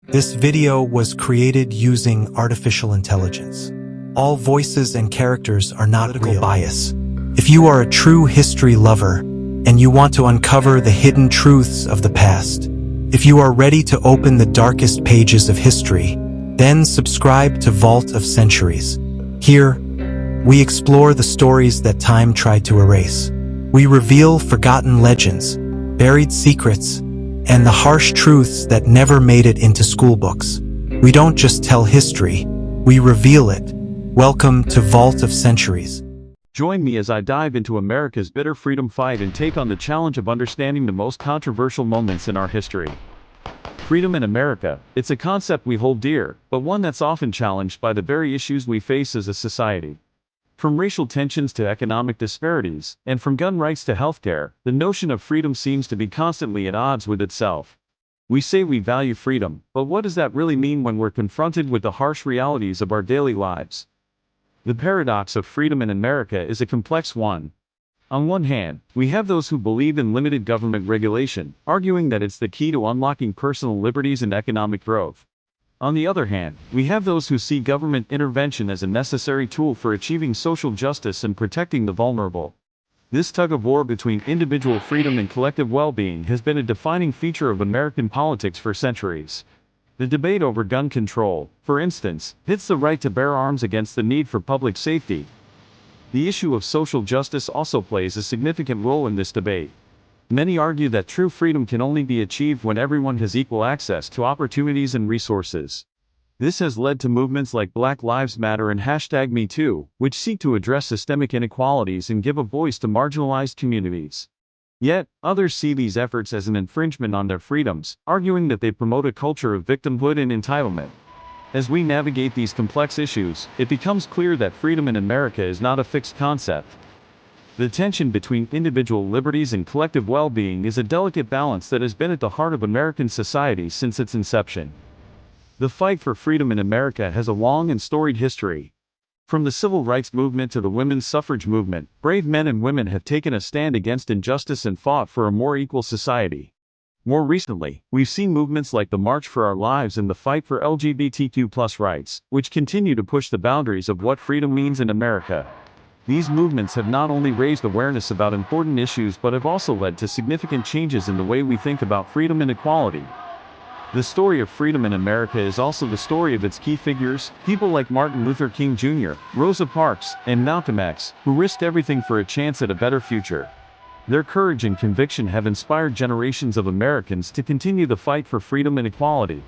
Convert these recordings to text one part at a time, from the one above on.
This video was created using artificial intelligence. All voices and characters are not political bias. If you are a true history lover and you want to uncover the hidden truths of the past, if you are ready to open the darkest pages of history, then subscribe to Vault of Centuries. Here, we explore the stories that time tried to erase. We reveal forgotten legends, buried secrets, and the harsh truths that never made it into school books. We don't just tell history, we reveal it. Welcome to Vault of Centuries. Join me as I dive into America's bitter freedom fight and take on the challenge of understanding the most controversial moments in our history. Freedom in America, it's a concept we hold dear, but one that's often challenged by the very issues we face as a society. From racial tensions to economic disparities, and from gun rights to healthcare, the notion of freedom seems to be constantly at odds with itself. We say we value freedom, but what does that really mean when we're confronted with the harsh realities of our daily lives? The paradox of freedom in America is a complex one. On one hand, we have those who believe in limited government regulation, arguing that it's the key to unlocking personal liberties and economic growth. On the other hand, we have those who see government intervention as a necessary tool for achieving social justice and protecting the vulnerable. This tug-of-war between individual freedom and collective well-being has been a defining feature of American politics for centuries. The debate over gun control, for instance, pits the right to bear arms against the need for public safety. The issue of social justice also plays a significant role in this debate. Many argue that true freedom can only be achieved when everyone has equal access to opportunities and resources. This has led to movements like Black Lives Matter and #MeToo, which seek to address systemic inequalities and give a voice to marginalized communities. Yet, others see these efforts as an infringement on their freedoms, arguing that they promote a culture of victimhood and entitlement. As we navigate these complex issues, it becomes clear that freedom in America is not a fixed concept. The tension between individual liberties and collective well-being is a delicate balance that has been at the heart of American society since its inception. The fight for freedom in America has a long and storied history. From the civil rights movement to the women's suffrage movement, brave men and women have taken a stand against injustice and fought for a more equal society. More recently, we've seen movements like the March for Our Lives and the fight for LGBTQ+ rights, which continue to push the boundaries of what freedom means in America. These movements have not only raised awareness about important issues but have also led to significant changes in the way we think about freedom and equality. The story of freedom in America is also the story of its key figures, people like Martin Luther King Jr., Rosa Parks, and Malcolm X, who risked everything for a chance at a better future. Their courage and conviction have inspired generations of Americans to continue the fight for freedom and equality.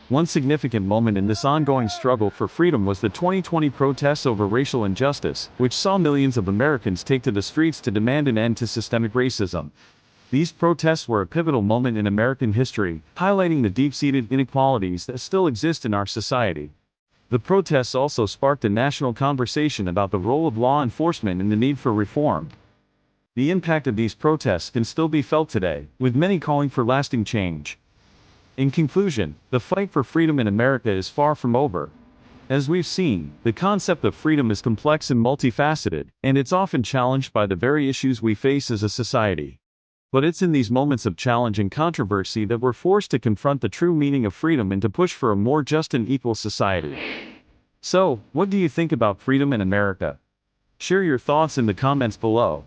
One significant moment in this ongoing struggle for freedom was the 2020 protests over racial injustice, which saw millions of Americans take to the streets to demand an end to systemic racism. These protests were a pivotal moment in American history, highlighting the deep-seated inequalities that still exist in our society. The protests also sparked a national conversation about the role of law enforcement and the need for reform. The impact of these protests can still be felt today, with many calling for lasting change. In conclusion, the fight for freedom in America is far from over. As we've seen, the concept of freedom is complex and multifaceted, and it's often challenged by the very issues we face as a society. But it's in these moments of challenge and controversy that we're forced to confront the true meaning of freedom and to push for a more just and equal society. So, what do you think about freedom in America? Share your thoughts in the comments below.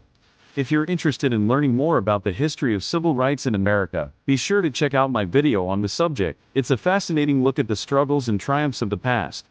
If you're interested in learning more about the history of civil rights in America, be sure to check out my video on the subject. It's a fascinating look at the struggles and triumphs of the past.